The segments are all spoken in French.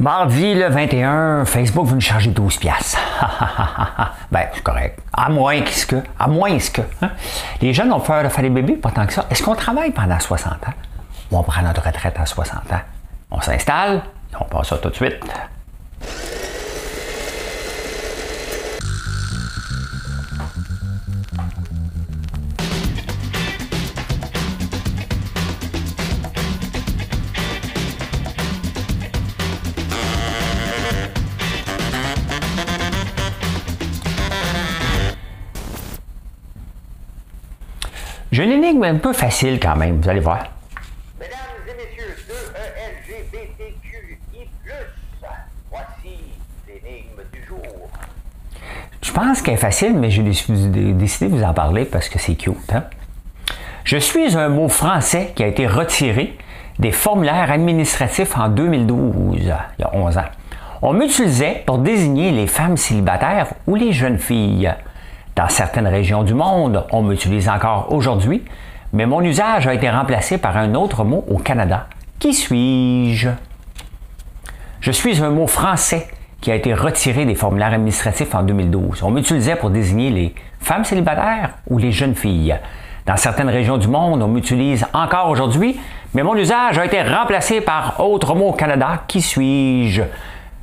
Mardi le 21, Facebook va nous charger 12 piastres. Ben, c'est correct. À moins que, hein? Les jeunes ont peur de faire des bébés, pas tant que ça. Est-ce qu'on travaille pendant 60 ans? Ou on prend notre retraite à 60 ans? On s'installe et on passe ça tout de suite. J'ai une énigme un peu facile quand même, vous allez voir. Mesdames et messieurs de LGBTQI+, voici l'énigme du jour. Je pense qu'elle est facile, mais j'ai décidé de vous en parler parce que c'est cute. Hein? Je suis un mot français qui a été retiré des formulaires administratifs en 2012, il y a 11 ans. On m'utilisait pour désigner les femmes célibataires ou les jeunes filles. Dans certaines régions du monde, on m'utilise encore aujourd'hui, mais mon usage a été remplacé par un autre mot au Canada. Qui suis-je? Je suis un mot français qui a été retiré des formulaires administratifs en 2012. On m'utilisait pour désigner les femmes célibataires ou les jeunes filles. Dans certaines régions du monde, on m'utilise encore aujourd'hui, mais mon usage a été remplacé par autre mot au Canada. Qui suis-je?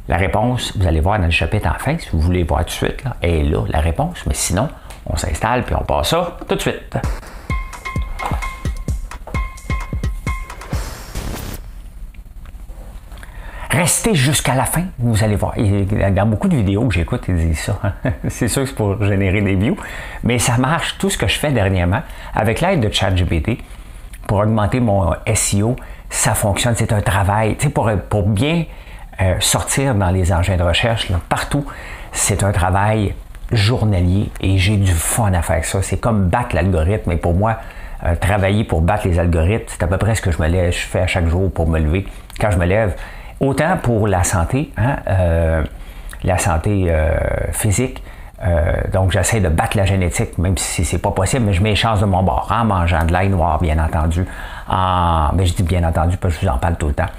La réponse, vous allez voir dans le chapitre en fin, si vous voulez voir tout de suite, là, elle est là, la réponse. Mais sinon, on s'installe puis on passe ça tout de suite. Restez jusqu'à la fin, vous allez voir. Dans beaucoup de vidéos que j'écoute, ils disent ça. C'est sûr que c'est pour générer des views, mais ça marche, tout ce que je fais dernièrement, avec l'aide de ChatGPT, pour augmenter mon SEO, ça fonctionne, c'est un travail. Tu sais, pour bien sortir dans les engins de recherche, là, partout, c'est un travail journalier et j'ai du fun à faire ça. C'est comme battre l'algorithme, mais pour moi, travailler pour battre les algorithmes, c'est à peu près ce que je fais à chaque jour pour me lever. Quand je me lève, autant pour la santé, hein, la santé physique, donc j'essaie de battre la génétique, même si c'est pas possible, mais je mets les chances de mon bord en mangeant de l'ail noir, bien entendu, mais je dis bien entendu parce que je vous en parle tout le temps,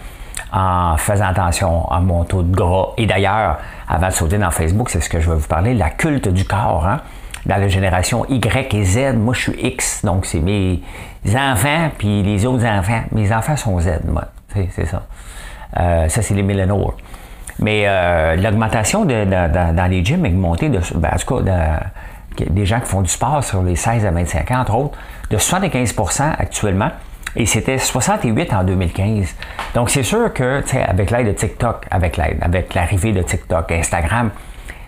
en faisant attention à mon taux de gras. Et d'ailleurs, avant de sauter dans Facebook, c'est ce que je vais vous parler, la culte du corps, hein? Dans la génération Y et Z, moi je suis X, donc c'est mes enfants, puis les autres enfants. Mes enfants sont Z, moi, c'est ça. Ça, c'est les millénaires. Mais l'augmentation dans les gyms est montée, en tout cas, des gens qui font du sport sur les 16 à 25 ans, entre autres, de 75% actuellement, et c'était 68 en 2015. Donc, c'est sûr que, tu sais, avec l'aide de TikTok, avec l'arrivée de TikTok, Instagram,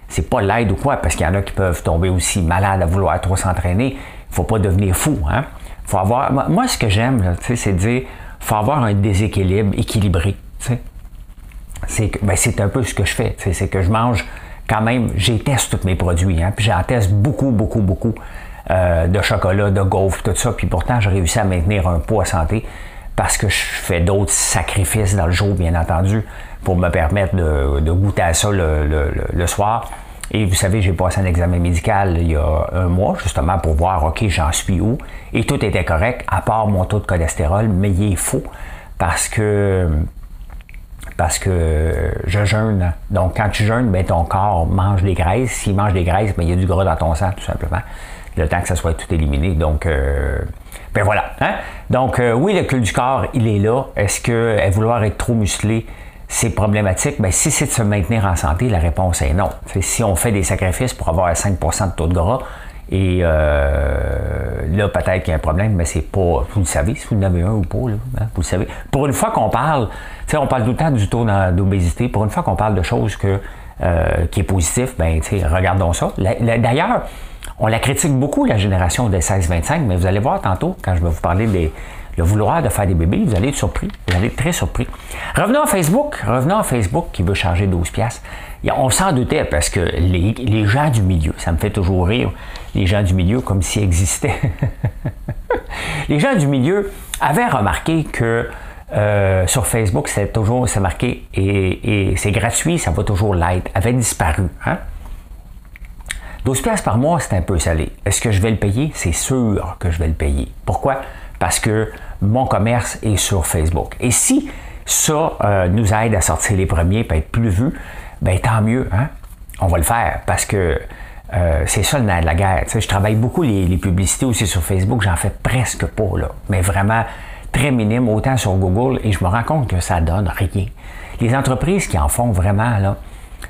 c'est pas l'aide ou quoi, parce qu'il y en a qui peuvent tomber aussi malades à vouloir trop s'entraîner. Il faut pas devenir fou, hein. Faut avoir... Moi, ce que j'aime, tu sais, c'est de dire, faut avoir un déséquilibre équilibré, tu sais. C'est un peu ce que je fais, tu sais, c'est que je mange quand même, teste tous mes produits, hein, puis j'en teste beaucoup de chocolat, de gaufres, tout ça, puis pourtant, j'ai réussi à maintenir un poids santé parce que je fais d'autres sacrifices dans le jour, bien entendu, pour me permettre de goûter à ça le soir. Et vous savez, j'ai passé un examen médical il y a un mois, justement, pour voir, OK, j'en suis où, et tout était correct, à part mon taux de cholestérol, mais il est faux, parce que je jeûne. Donc, quand tu jeûnes, ben, ton corps mange des graisses. S'il mange des graisses, ben, il y a du gras dans ton sang, tout simplement. Le temps que ça soit tout éliminé. Donc, ben voilà. Hein? Donc, oui, le culte du corps, il est là. Est-ce que vouloir être trop musclé, c'est problématique? Ben, si c'est de se maintenir en santé, la réponse est non. T'sais, si on fait des sacrifices pour avoir 5% de taux de gras, et là, peut-être qu'il y a un problème, mais c'est pas... Vous le savez, si vous en avez un ou pas, là, hein, vous le savez. Pour une fois qu'on parle, tu sais, on parle tout le temps du taux d'obésité. Pour une fois qu'on parle de choses qui est positif, ben, tu sais, regardons ça. D'ailleurs, on la critique beaucoup, la génération des 16-25, mais vous allez voir tantôt, quand je vais vous parler le vouloir de faire des bébés, vous allez être surpris. Vous allez être très surpris. Revenons à Facebook qui veut charger 12 piastres. On s'en doutait parce que les gens du milieu, ça me fait toujours rire, les gens du milieu comme s'ils existaient. Les gens du milieu avaient remarqué que sur Facebook, c'est marqué et c'est gratuit, ça va toujours l'être, avait disparu. Hein? 12 piastres par mois, c'est un peu salé. Est-ce que je vais le payer? C'est sûr que je vais le payer. Pourquoi? Parce que mon commerce est sur Facebook. Et si ça nous aide à sortir les premiers et être plus vus, bien tant mieux, hein? On va le faire parce que c'est ça le nerf de la guerre. Tu sais, je travaille beaucoup les publicités aussi sur Facebook, j'en fais presque pas, là, mais vraiment très minime, autant sur Google, et je me rends compte que ça donne rien. Les entreprises qui en font vraiment, là,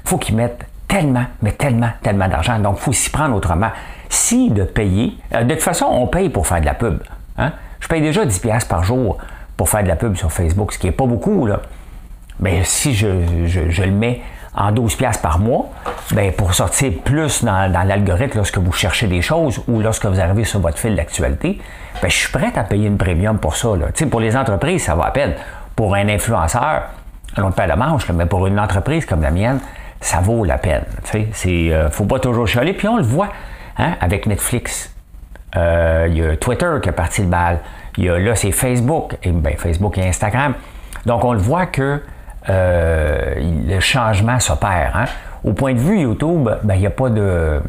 faut qu'ils mettent tellement d'argent, donc il faut s'y prendre autrement. Si de payer, de toute façon, on paye pour faire de la pub. Hein? Je paye déjà 10$ par jour pour faire de la pub sur Facebook, ce qui n'est pas beaucoup, là. Mais si je le mets en 12$ par mois, bien, pour sortir plus dans l'algorithme lorsque vous cherchez des choses ou lorsque vous arrivez sur votre fil d'actualité, bien, je suis prêt à payer une premium pour ça. Là. Pour les entreprises, ça va à peine. Pour un influenceur, on le paie le manche, là, mais pour une entreprise comme la mienne, ça vaut la peine. Il ne faut pas toujours chialer. Puis on le voit hein, avec Netflix. Il y a Twitter qui a parti le bal. Là, c'est Facebook. Et, bien, Facebook et Instagram. Donc, on le voit que le changement s'opère. Hein. Au point de vue YouTube, ben, il n'y a pas de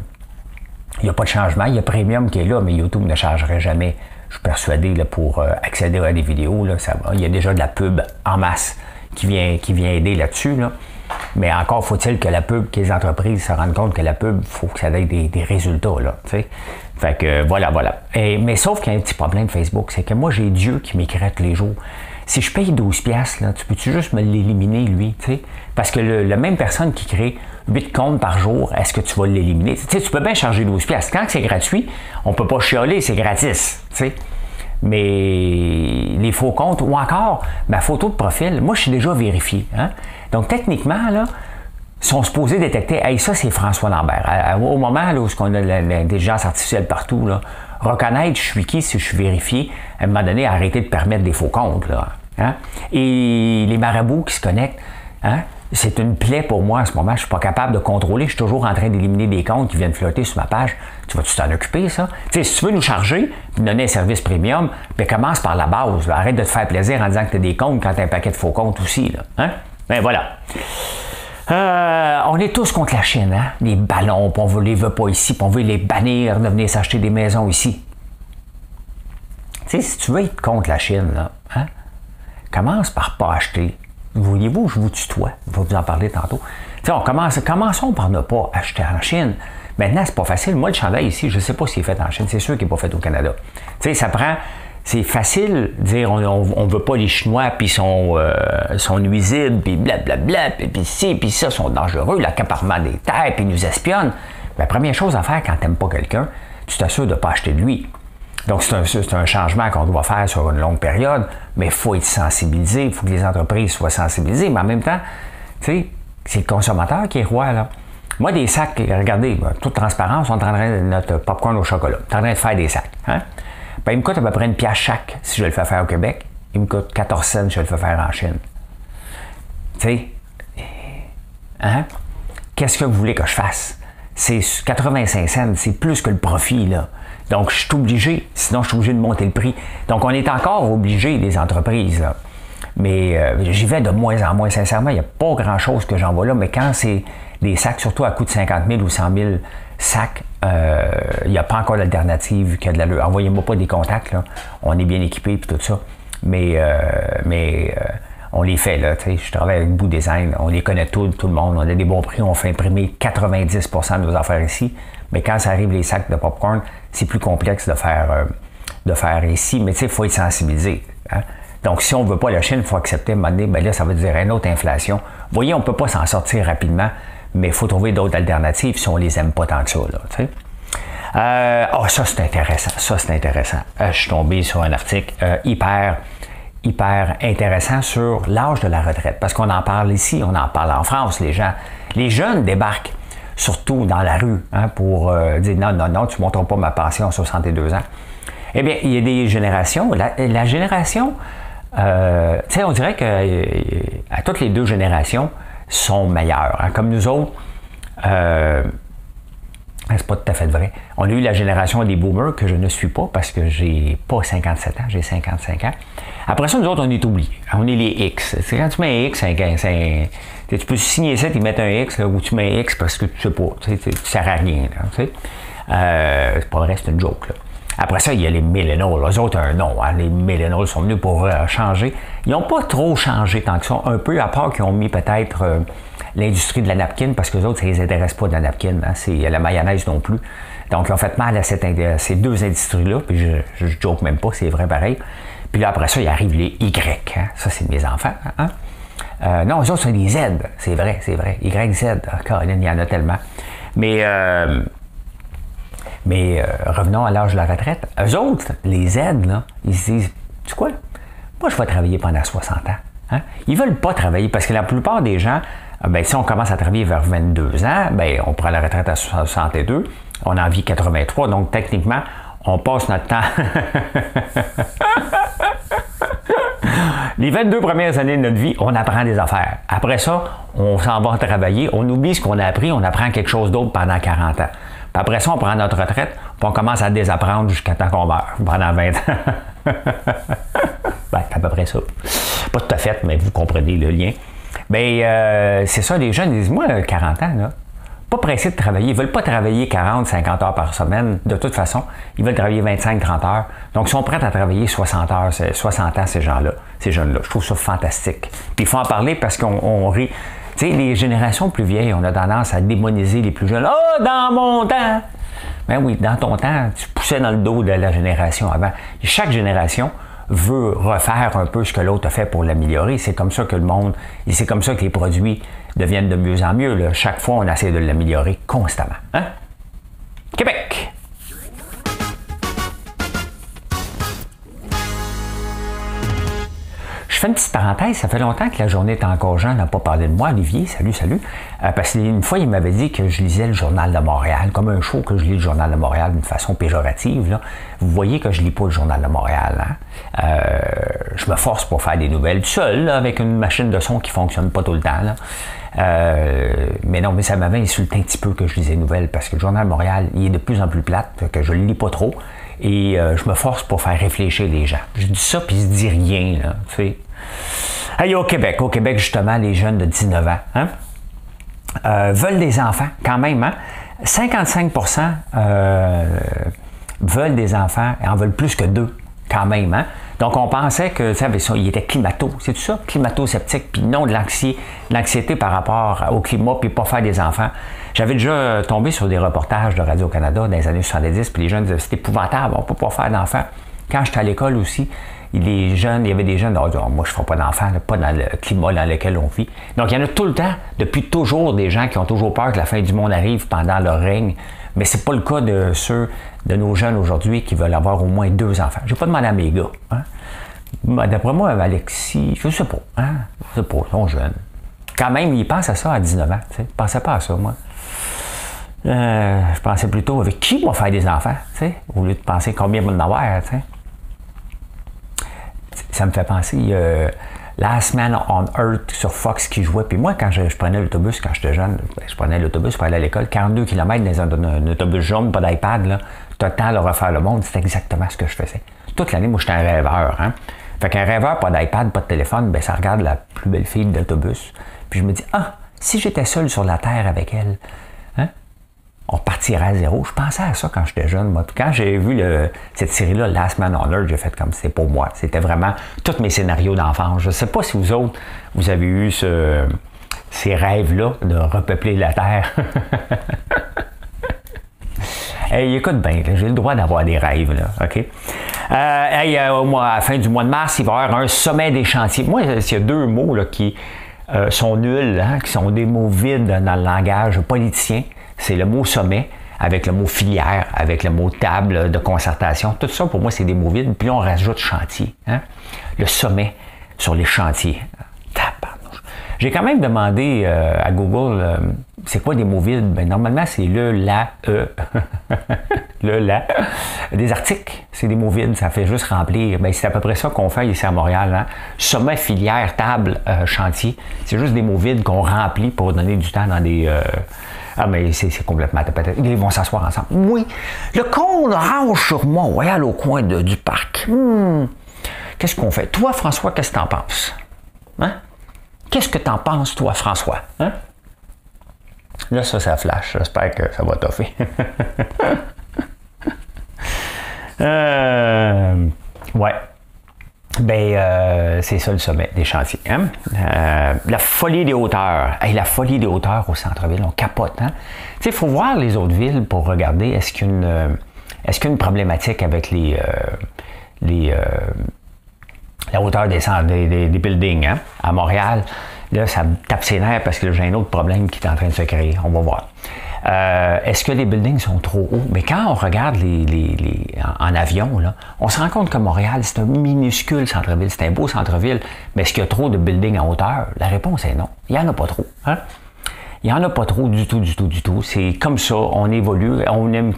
changement. Il y a Premium qui est là, mais YouTube ne chargerait jamais. Je suis persuadé là, pour accéder à des vidéos, là, ça va. Il y a déjà de la pub en masse qui vient aider là-dessus. Là. Mais encore faut-il que la pub, que les entreprises se rendent compte que la pub, il faut que ça ait des résultats. Là, t'sais. Fait que voilà. Mais sauf qu'il y a un petit problème Facebook, c'est que moi, j'ai Dieu qui m'écrit tous les jours. Si je paye 12$, là, tu peux-tu juste me l'éliminer, lui? T'sais? Parce que la même personne qui crée 8 comptes par jour, est-ce que tu vas l'éliminer? T'sais, tu peux bien charger 12$. Quand c'est gratuit, on ne peut pas chialer, c'est gratis. T'sais? Mais les faux comptes, ou encore ma photo de profil, moi, je suis déjà vérifié. Hein? Donc, techniquement, là, sont supposés détecter, hey, ça, c'est François Lambert. Au moment là, où on a l'intelligence artificielle partout, là, reconnaître je suis qui si je suis vérifié, à un moment donné, arrêter de permettre des faux comptes. Là, hein? Et les marabouts qui se connectent, hein? C'est une plaie pour moi en ce moment. Je ne suis pas capable de contrôler. Je suis toujours en train d'éliminer des comptes qui viennent flotter sur ma page. Tu vas-tu t'en occuper, ça? Tu sais, si tu veux nous charger et donner un service premium, bien, commence par la base. Là. Arrête de te faire plaisir en disant que tu as des comptes quand tu as un paquet de faux comptes aussi. Là. Hein? Ben voilà. On est tous contre la Chine, hein? Les ballons, puis on ne les veut pas ici, puis on veut les bannir de venir s'acheter des maisons ici. Tu sais, si tu veux être contre la Chine, là, hein? Commence par pas acheter. Voyez-vous, je vous tutoie. Je vais vous en parler tantôt. Tu sais, commençons par ne pas acheter en Chine. Maintenant, c'est pas facile. Moi, le chandail ici, je ne sais pas s'il est fait en Chine. C'est sûr qu'il n'est pas fait au Canada. Tu sais, ça prend... C'est facile de dire on ne veut pas les Chinois, puis sont nuisibles, puis blablabla, puis ci, puis ça, sont dangereux, l'accaparement des terres, puis ils nous espionnent. La première chose à faire quand tu n'aimes pas quelqu'un, tu t'assures de ne pas acheter de lui. Donc, c'est un changement qu'on doit faire sur une longue période, mais il faut être sensibilisé, il faut que les entreprises soient sensibilisées, mais en même temps, tu sais, c'est le consommateur qui est roi, là. Moi, des sacs, regardez, toute transparence, on est en train de notre popcorn au chocolat. On est en train de faire des sacs, hein? Ben, il me coûte à peu près $1 chaque si je le fais faire au Québec. Il me coûte 14 cents si je le fais faire en Chine. Tu sais, hein? Qu'est-ce que vous voulez que je fasse? C'est 85 cents, c'est plus que le profit, là. Donc, je suis obligé, sinon je suis obligé de monter le prix. Donc, on est encore obligé, les entreprises, là. Mais j'y vais de moins en moins, sincèrement. Il n'y a pas grand-chose que j'envoie là, mais quand c'est des sacs, surtout à coût de 50 000 ou 100 000 sacs, il n'y a pas encore d'alternative qui a de l'allure. Envoyez-moi pas des contacts, là. On est bien équipés et tout ça. Mais on les fait, là. Je travaille avec Bout Design. On les connaît tout le monde. On a des bons prix. On fait imprimer 90% de nos affaires ici. Mais quand ça arrive, les sacs de popcorn, c'est plus complexe de faire ici. Mais tu sais, il faut être sensibilisé. Hein? Donc, si on ne veut pas la Chine, il faut accepter à un moment donné, ben là, ça veut dire une autre inflation. Vous voyez, on ne peut pas s'en sortir rapidement, mais il faut trouver d'autres alternatives si on ne les aime pas tant que ça. Ça, c'est intéressant. Je suis tombé sur un article hyper intéressant sur l'âge de la retraite. Parce qu'on en parle ici, on en parle en France, les jeunes débarquent, surtout dans la rue, hein, pour dire non, tu ne monteras pas ma pension à 62 ans. Eh bien, il y a des générations. La génération, tu sais, on dirait que à toutes les deux générations sont meilleures. Hein. Comme nous autres, c'est pas tout à fait vrai. On a eu la génération des boomers que je ne suis pas parce que j'ai pas 57 ans, j'ai 55 ans. Après ça, nous autres, on est oubliés. On est les X. C'est quand tu mets un X, tu peux signer ça, tu mets un X, là, ou tu mets un X parce que tu sais pas, tu sers à rien. Là, c'est pas vrai, c'est une joke. Là. Après ça, il y a les millennials. Eux autres, un nom. Hein? Les millennials sont venus pour changer. Ils n'ont pas trop changé tant que ça. Un peu, à part qu'ils ont mis peut-être l'industrie de la napkin, parce que les autres, ça ne les intéresse pas de la napkin. Hein? C'est la mayonnaise non plus. Donc, ils ont fait mal à ces deux industries-là. Puis je joke même pas, c'est vrai pareil. Puis là, après ça, il arrive les Y. Hein? Ça, c'est mes enfants. Hein? Non, eux autres, c'est des Z. C'est vrai, c'est vrai. YZ. Caroline, il y en a tellement. Mais revenons à l'âge de la retraite. Eux autres, les Z, là, ils se disent, tu sais quoi? Moi, je vais travailler pendant 60 ans. Hein? Ils ne veulent pas travailler parce que la plupart des gens, ben, si on commence à travailler vers 22 ans, ben, on prend la retraite à 62, on en vit 83, donc techniquement, on passe notre temps. Les 22 premières années de notre vie, on apprend des affaires. Après ça, on s'en va travailler, on oublie ce qu'on a appris, on apprend quelque chose d'autre pendant 40 ans. Puis après ça, on prend notre retraite, puis on commence à désapprendre jusqu'à temps qu'on meurt, pendant 20 ans. Ben, c'est à peu près ça. Pas tout à fait, mais vous comprenez le lien. Bien, c'est ça, les jeunes disent, moi, 40 ans, là, pas pressés de travailler. Ils ne veulent pas travailler 40, 50 heures par semaine, de toute façon. Ils veulent travailler 25, 30 heures. Donc, ils sont prêts à travailler 60 heures, 60 ans, ces gens-là, ces jeunes-là. Je trouve ça fantastique. Puis, il faut en parler parce qu'on rit. Tu sais, les générations plus vieilles, on a tendance à démoniser les plus jeunes. « Ah, dans mon temps! » Ben oui, dans ton temps, tu poussais dans le dos de la génération avant. Et chaque génération veut refaire un peu ce que l'autre a fait pour l'améliorer. C'est comme ça que le monde, et c'est comme ça que les produits deviennent de mieux en mieux. Là. Chaque fois, on essaie de l'améliorer constamment. Hein? Québec! Je fais une petite parenthèse, ça fait longtemps que la journée est encore jeune, n'a pas parlé de moi, Olivier, salut, parce qu'une fois, il m'avait dit que je lisais le Journal de Montréal, comme un show que je lis le Journal de Montréal d'une façon péjorative. Là. Vous voyez que je lis pas le Journal de Montréal. Hein? Je me force pour faire des nouvelles tout seul, là, avec une machine de son qui fonctionne pas tout le temps. Là. Mais non, mais ça m'avait insulté un petit peu que je lisais les nouvelles, parce que le Journal de Montréal, il est de plus en plus plate, que je le lis pas trop, et je me force pour faire réfléchir les gens. Je dis ça, puis ils se disent rien, là, tu sais. Hey, au Québec, justement, les jeunes de 19 ans hein, veulent des enfants, quand même. Hein? 55% veulent des enfants et en veulent plus que 2, quand même. Hein? Donc, on pensait que ça, il était climato. C'est tout ça, climato-sceptique, puis non de l'anxiété par rapport au climat, puis pas faire des enfants. J'avais déjà tombé sur des reportages de Radio-Canada dans les années 70, puis les jeunes disaient, c'est épouvantable, on ne peut pas faire d'enfants. Quand j'étais à l'école aussi, il y avait des jeunes, oh, moi je ne ferai pas d'enfants, pas dans le climat dans lequel on vit. Donc il y en a tout le temps, depuis toujours, des gens qui ont toujours peur que la fin du monde arrive pendant leur règne. Mais c'est pas le cas de ceux de nos jeunes aujourd'hui qui veulent avoir au moins 2 enfants. Je n'ai pas demandé à mes gars. Hein? D'après moi, Alexis, je ne sais pas. Hein? Je ne sais pas, ils sont jeunes. Quand même, ils pensent à ça à 19 ans. Je ne pensais pas à ça, moi. Je pensais plutôt avec qui va faire des enfants, au lieu de penser combien il va en avoir. T'sais. Ça me fait penser, Last Man on Earth sur Fox qui jouait. Puis moi, quand je prenais l'autobus, quand j'étais jeune, je prenais l'autobus pour aller à l'école, 42 km dans un autobus jaune, pas d'iPad, là, total à refaire le monde, c'est exactement ce que je faisais. Toute l'année, moi, j'étais un rêveur. Hein? Fait qu'un rêveur, pas d'iPad, pas de téléphone, ben ça regarde la plus belle fille de l'autobus. Puis je me dis, si j'étais seul sur la Terre avec elle, hein? On partirait à zéro. Je pensais à ça quand j'étais jeune. Moi. Puis quand j'ai vu cette série-là, Last Man on Earth, j'ai fait comme c'est pour moi. C'était vraiment tous mes scénarios d'enfance. Je ne sais pas si vous autres, vous avez eu ces rêves-là de repeupler la Terre. Hey, écoute bien, j'ai le droit d'avoir des rêves, là, OK? À la fin du mois de mars, il va y avoir un sommet des chantiers. Moi, il y a 2 mots là, qui sont nuls, hein, qui sont des mots vides dans le langage politicien. C'est le mot sommet avec le mot filière, avec le mot table de concertation. Tout ça, pour moi, c'est des mots vides. Puis là, on rajoute chantier. Hein? Le sommet sur les chantiers. J'ai quand même demandé à Google, c'est quoi des mots vides? Ben, normalement, c'est le, la, le, la. Des articles, c'est des mots vides, ça fait juste remplir. Ben, c'est à peu près ça qu'on fait ici à Montréal. Hein? Sommet, filière, table, chantier. C'est juste des mots vides qu'on remplit pour donner du temps dans des... mais c'est complètement tapette. Ils vont s'asseoir ensemble. Oui, le con range sur Montréal au coin du parc. Qu'est-ce qu'on fait? Toi, François, qu'est-ce que t'en penses? Hein? Qu'est-ce que t'en penses, toi, François? Hein? Là, ça flash. J'espère que ça va toffer. Ouais. C'est ça le sommet des chantiers. Hein? La folie des hauteurs. Hey, la folie des hauteurs au centre-ville, on capote. Hein? Il faut voir les autres villes pour regarder est-ce qu'il y a une problématique avec la hauteur des buildings. Hein? À Montréal, là, ça me tape ses nerfs parce que j'ai un autre problème qui est en train de se créer. On va voir. Est-ce que les buildings sont trop hauts? Mais quand on regarde en avion, là, on se rend compte que Montréal, c'est un minuscule centre-ville. C'est un beau centre-ville. Mais est-ce qu'il y a trop de buildings en hauteur? La réponse est non. Il n'y en a pas trop. Hein? Il n'y en a pas trop du tout. C'est comme ça. On évolue.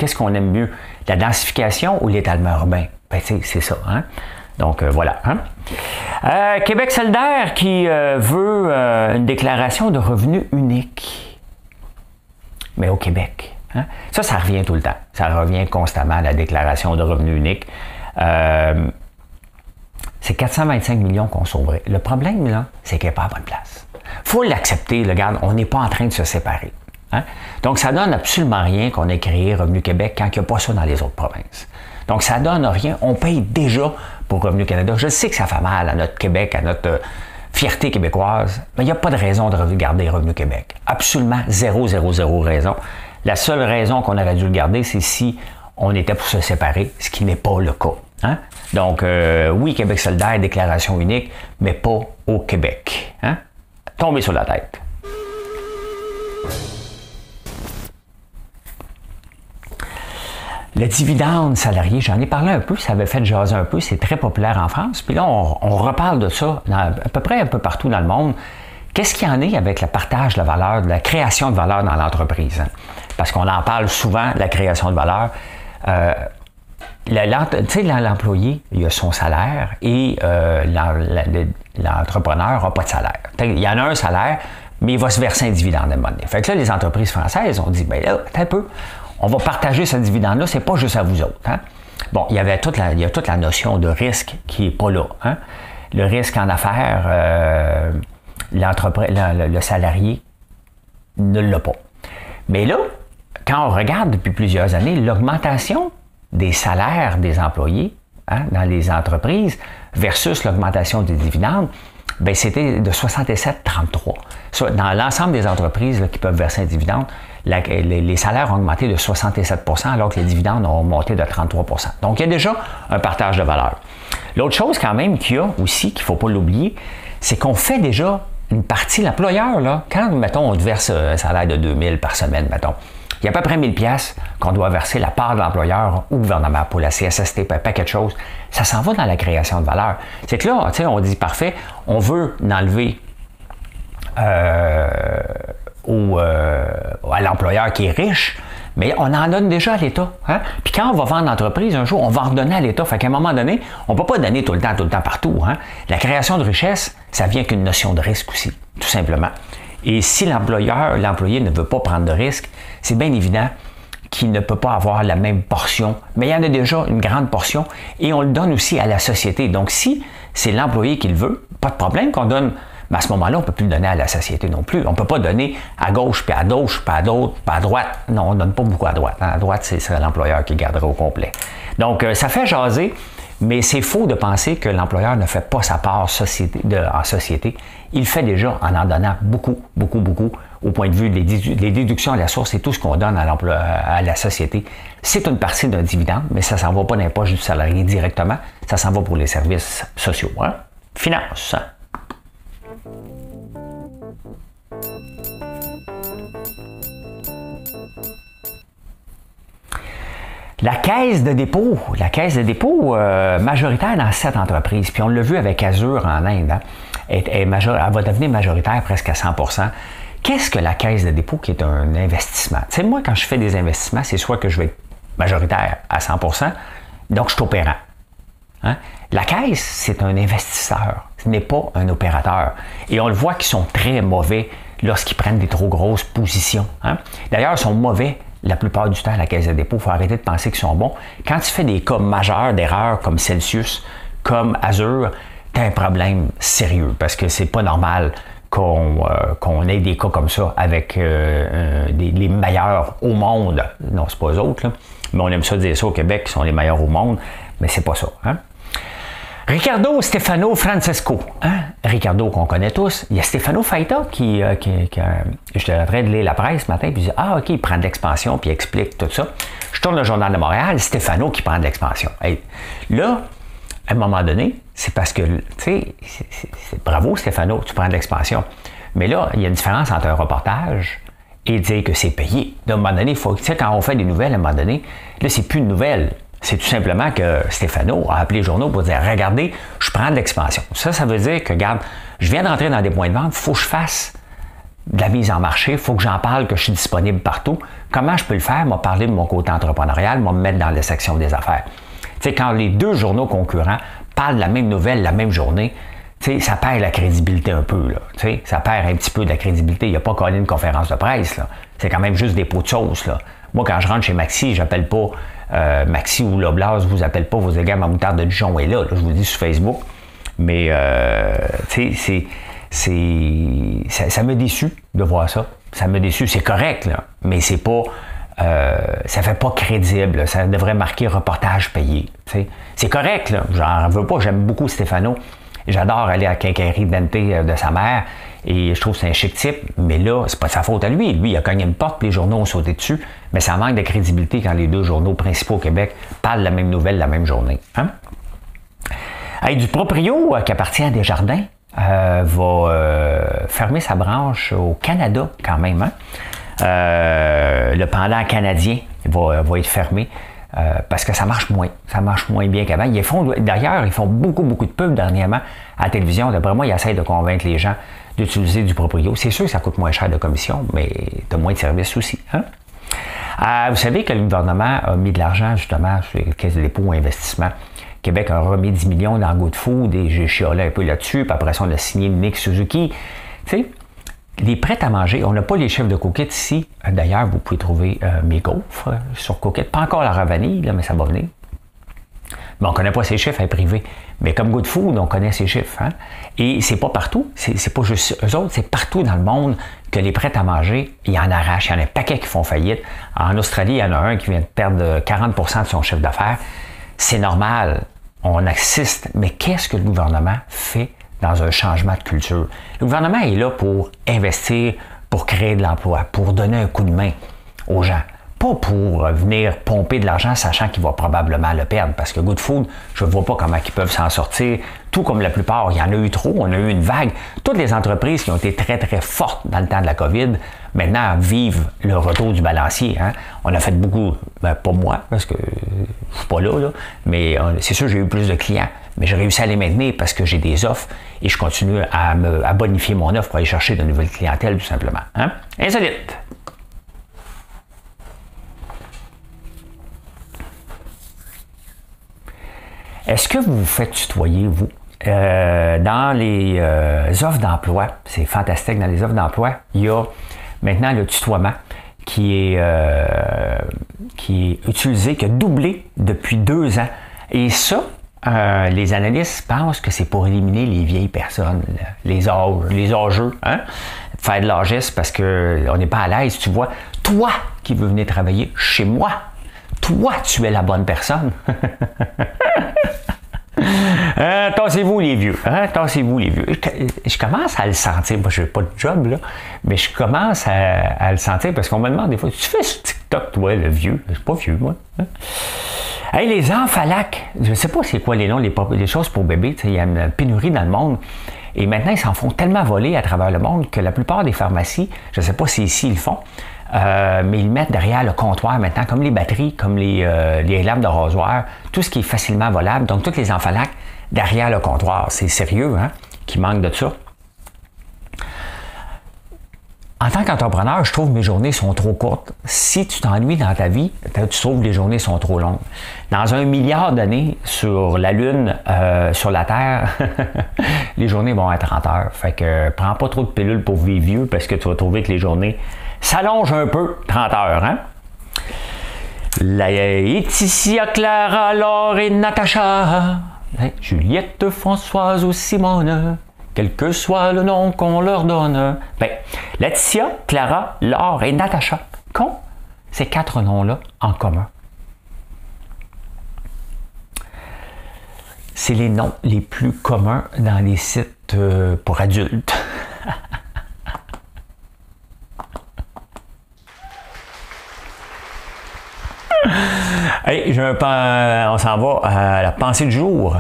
Qu'est-ce qu'on aime mieux? La densification ou l'étalement urbain? C'est ça. Hein? Donc, voilà. Hein? Québec solidaire qui veut une déclaration de revenus unique. Mais au Québec. Hein? Ça revient tout le temps. Ça revient constamment, la déclaration de revenus unique. C'est 425 millions qu'on sauverait. Le problème, là, c'est qu'elle n'est pas à bonne place. Il faut l'accepter, regarde, on n'est pas en train de se séparer. Hein? Donc, ça donne absolument rien qu'on ait créé Revenu Québec quand il n'y a pas ça dans les autres provinces. Donc, ça donne rien. On paye déjà pour Revenu Canada. Je sais que ça fait mal à notre Québec, à notre fierté québécoise, mais il n'y a pas de raison de garder Revenu Québec. Absolument zéro raison. La seule raison qu'on aurait dû le garder, c'est si on était pour se séparer, ce qui n'est pas le cas. Hein? Donc, oui, Québec solidaire, déclaration unique, mais pas au Québec. Hein? Tombez sur la tête. Le dividende salarié, j'en ai parlé un peu, ça avait fait jaser un peu, c'est très populaire en France. Puis là, on reparle de ça à peu près un peu partout dans le monde. Qu'est-ce qu'il y en est avec le partage de la valeur, de la création de valeur dans l'entreprise? Hein? Parce qu'on en parle souvent, la création de valeur. L'employé, il a son salaire et l'entrepreneur n'a pas de salaire. Il y en a un salaire, mais il va se verser un dividende à un moment donné. Fait que là, les entreprises françaises ont dit, bien là, attends un peu. On va partager ce dividende-là, c'est pas juste à vous autres. Hein? Bon, il y a toute la notion de risque qui n'est pas là. Hein? Le risque en affaires, le salarié ne l'a pas. Mais là, quand on regarde depuis plusieurs années, l'augmentation des salaires des employés dans les entreprises versus l'augmentation des dividendes, bien, c'était de 67,33. Dans l'ensemble des entreprises là, qui peuvent verser un dividende, les salaires ont augmenté de 67 % alors que les dividendes ont augmenté de 33 %. Donc, il y a déjà un partage de valeur. L'autre chose quand même qu'il y a aussi, qu'il ne faut pas l'oublier, c'est qu'on fait déjà une partie, l'employeur, là, quand, mettons, on te verse un salaire de 2 000 par semaine, mettons, il y a à peu près 1 000 $ qu'on doit verser la part de l'employeur au gouvernement pour la CSST, un paquet de choses. Ça s'en va dans la création de valeur. C'est que là, tu sais, on dit parfait, on veut enlever à l'employeur qui est riche, mais on en donne déjà à l'État. Hein? Puis quand on va vendre l'entreprise, un jour, on va en redonner à l'État. Fait qu'à un moment donné, on ne peut pas donner tout le temps, partout. Hein? La création de richesse, ça vient qu'une notion de risque aussi, tout simplement. Et si l'employé ne veut pas prendre de risque, c'est bien évident qu'il ne peut pas avoir la même portion. Mais il y en a déjà une grande portion et on le donne aussi à la société. Donc, si c'est l'employé qui le veut, pas de problème qu'on donne. Mais à ce moment-là, on ne peut plus le donner à la société non plus. On ne peut pas donner à gauche, puis à gauche, puis à d'autres, puis à droite. Non, on ne donne pas beaucoup à droite. À droite, ce serait l'employeur qui garderait au complet. Donc, ça fait jaser, mais c'est faux de penser que l'employeur ne fait pas sa part en société. Il le fait déjà en donnant beaucoup au point de vue des déductions à la source et tout ce qu'on donne à la société. C'est une partie d'un dividende, mais ça ne s'en va pas dans les poches du salarié directement. Ça s'en va pour les services sociaux. Hein? Finance. Hein? La caisse de dépôt majoritaire dans cette entreprise, puis on l'a vu avec Azure en Inde, hein, elle va devenir majoritaire presque à 100%. Qu'est-ce que la caisse de dépôt qui est un investissement? Tu sais, moi, quand je fais des investissements, c'est soit que je vais être majoritaire à 100%, donc je suis opérant. Hein? La caisse, c'est un investisseur, ce n'est pas un opérateur. Et on le voit qu'ils sont très mauvais lorsqu'ils prennent des trop grosses positions. Hein? D'ailleurs, ils sont mauvais la plupart du temps à la caisse de dépôt. Il faut arrêter de penser qu'ils sont bons. Quand tu fais des cas majeurs d'erreurs comme Celsius, comme Azure, tu as un problème sérieux parce que c'est pas normal qu'on ait des cas comme ça avec les meilleurs au monde. Non, c'est pas eux autres, là. Mais on aime ça dire ça au Québec, qui sont les meilleurs au monde, mais c'est pas ça. Hein? Ricardo Stefano Francesco. Hein? Ricardo qu'on connaît tous. Il y a Stefano Faita qui j'étais en train de lire la presse ce matin, puis il dit ah ok, il prend de l'expansion, puis il explique tout ça. Je tourne le Journal de Montréal, Stefano qui prend de l'expansion. Hey, là, à un moment donné, c'est parce que, tu sais, bravo Stefano, tu prends de l'expansion. Mais là, il y a une différence entre un reportage et dire que c'est payé. À un moment donné, tu sais, quand on fait des nouvelles, à un moment donné, là, c'est plus une nouvelle. C'est tout simplement que Stefano a appelé les journaux pour dire regardez, je prends de l'expansion. Ça veut dire que, regarde, je viens d'entrer dans des points de vente, il faut que je fasse de la mise en marché, il faut que j'en parle, que je suis disponible partout. Comment je peux le faire? M'a parler de mon côté entrepreneurial, m'a me mettre dans la section des affaires. Tu sais, quand les deux journaux concurrents parlent de la même nouvelle la même journée, tu sais, ça perd la crédibilité un peu, là. Tu sais, ça perd un petit peu de la crédibilité. Il n'y a pas qu'à aller une conférence de presse, là. C'est quand même juste des pots de sauce, là. Moi, quand je rentre chez Maxi, j'appelle pas Maxi ou Loblas, vous appelle pas vos égales, ma moutarde de Dijon est là, je vous le dis sur Facebook. Mais, tu sais, ça m'a déçu de voir ça. Ça m'a déçu. C'est correct, là, mais c'est pas... ça fait pas crédible. Là. Ça devrait marquer reportage payé. T'sais. C'est correct, là. J'en veux pas. J'aime beaucoup Stefano. J'adore aller à la quincaillerie Dente de sa mère. Et je trouve que c'est un chic type. Mais là, c'est pas de sa faute à lui. Lui, il a cogné une porte, puis les journaux ont sauté dessus. Mais ça manque de crédibilité quand les deux journaux principaux au Québec parlent de la même nouvelle la même journée. Hein? Hey, du Proprio qui appartient à Desjardins va fermer sa branche au Canada quand même. Hein? Le pendant canadien va être fermé parce que ça marche moins bien qu'avant. D'ailleurs, ils font beaucoup de pubs dernièrement à la télévision. D'après moi, ils essayent de convaincre les gens d'utiliser du Proprio. C'est sûr que ça coûte moins cher de commission, mais tu as moins de services aussi. Hein? Vous savez que le gouvernement a mis de l'argent justement sur les caisses de dépôt ou investissement. Québec a remis 10 millions dans Good Food et j'ai chiolé un peu là-dessus. Puis après ça, on a signé Nick Suzuki. Tu sais, les prêts à manger, on n'a pas les chiffres de Cookit ici. D'ailleurs, vous pouvez trouver mes gaufres sur Cookit. Pas encore la vanille, là, mais ça va venir. Mais on ne connaît pas ces chiffres à privé. Mais comme Good Food, on connaît ces chiffres. Hein? Et c'est pas partout. C'est pas juste eux autres, c'est partout dans le monde que les prêts à manger, il y en arrache. Il y en a un paquet qui font faillite. En Australie, il y en a un qui vient de perdre 40% de son chiffre d'affaires. C'est normal. On assiste. Mais qu'est-ce que le gouvernement fait dans un changement de culture? Le gouvernement est là pour investir, pour créer de l'emploi, pour donner un coup de main aux gens. Pas pour venir pomper de l'argent sachant qu'il va probablement le perdre. Parce que Good Food, je ne vois pas comment ils peuvent s'en sortir. Tout comme la plupart, il y en a eu trop, on a eu une vague. Toutes les entreprises qui ont été très fortes dans le temps de la COVID, maintenant vivent le retour du balancier. Hein? On a fait beaucoup, pas moi, parce que je suis pas là, mais c'est sûr j'ai eu plus de clients. Mais j'ai réussi à les maintenir parce que j'ai des offres et je continue à bonifier mon offre pour aller chercher de nouvelles clientèles, tout simplement. Hein? Insolite! Est-ce que vous vous faites tutoyer, vous? Dans les offres d'emploi, c'est fantastique, dans les offres d'emploi, il y a maintenant le tutoiement qui est utilisé, qui a doublé depuis 2 ans. Et ça, les analystes pensent que c'est pour éliminer les vieilles personnes, les âgeux, hein? Faire de l'âgisme parce qu'on n'est pas à l'aise, tu vois. Toi qui veux venir travailler chez moi, toi, tu es la bonne personne. Tassez-vous les vieux. Hein? Tassez-vous les vieux. Je commence à le sentir. Moi, je n'ai pas de job, là, mais je commence à le sentir parce qu'on me demande des fois, tu fais ce TikTok, toi, le vieux? Je suis pas vieux, moi. Hein? Hey, les Enfalac, je ne sais pas c'est quoi les noms, les choses pour bébés. Il y a une pénurie dans le monde. Et maintenant, ils s'en font tellement voler à travers le monde que la plupart des pharmacies, je ne sais pas si ici ils le font, mais ils mettent derrière le comptoir maintenant, comme les batteries, comme les lames de rasoir, tout ce qui est facilement volable. Donc, toutes les Enfalac derrière le comptoir. C'est sérieux, hein, qui manque de ça. En tant qu'entrepreneur, je trouve que mes journées sont trop courtes. Si tu t'ennuies dans ta vie, tu trouves que les journées sont trop longues. Dans 1 milliard d'années, sur la Lune, sur la Terre, les journées vont être 30 heures. Fait que prends pas trop de pilules pour vivre vieux parce que tu vas trouver que les journées s'allongent un peu, 30 heures. Hein? Laetitia, Clara, Laure et Natacha, Juliette, Françoise ou Simone, quel que soit le nom qu'on leur donne. Ben, Laetitia, Clara, Laure et Natacha qu'ont ces 4 noms-là en commun. C'est les noms les plus communs dans les sites pour adultes. Hey, on s'en va à la pensée du jour.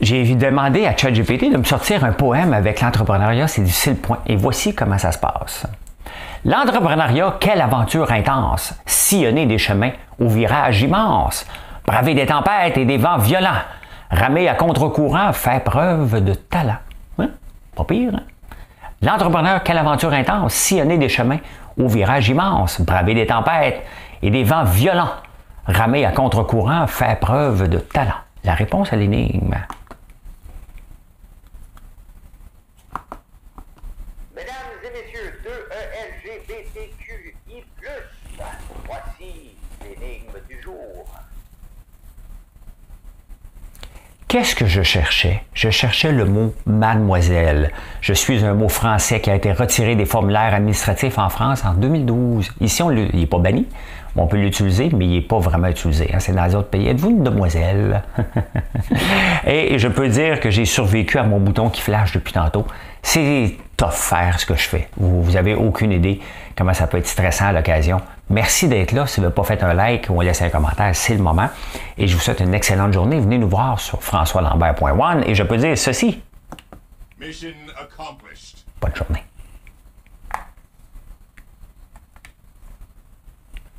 J'ai demandé à ChatGPT de me sortir un poème avec l'entrepreneuriat, c'est difficile, point. Et voici comment ça se passe. L'entrepreneuriat, quelle aventure intense, sillonner des chemins aux virages immenses, braver des tempêtes et des vents violents, ramer à contre-courant, faire preuve de talent. Hein? Pas pire, hein? L'entrepreneur, quelle aventure intense, sillonner des chemins aux virages immenses, braver des tempêtes et des vents violents, ramer à contre-courant, faire preuve de talent. La réponse à l'énigme. Mesdames et messieurs, 2ELGBTQI+, voici l'énigme du jour. Qu'est-ce que je cherchais? Je cherchais le mot « mademoiselle ». Je suis un mot français qui a été retiré des formulaires administratifs en France en 2012. Ici, il n'est pas banni. On peut l'utiliser, mais il n'est pas vraiment utilisé. Hein? C'est dans les autres pays. Êtes-vous une demoiselle? Et je peux dire que j'ai survécu à mon bouton qui flash depuis tantôt. C'est tough faire ce que je fais. Vous n'avez aucune idée comment ça peut être stressant à l'occasion. Merci d'être là. Si vous n'avez pas fait un like ou laissé un commentaire, c'est le moment. Et je vous souhaite une excellente journée. Venez nous voir sur françoislambert.one et je peux dire ceci. Mission accomplished. Bonne journée.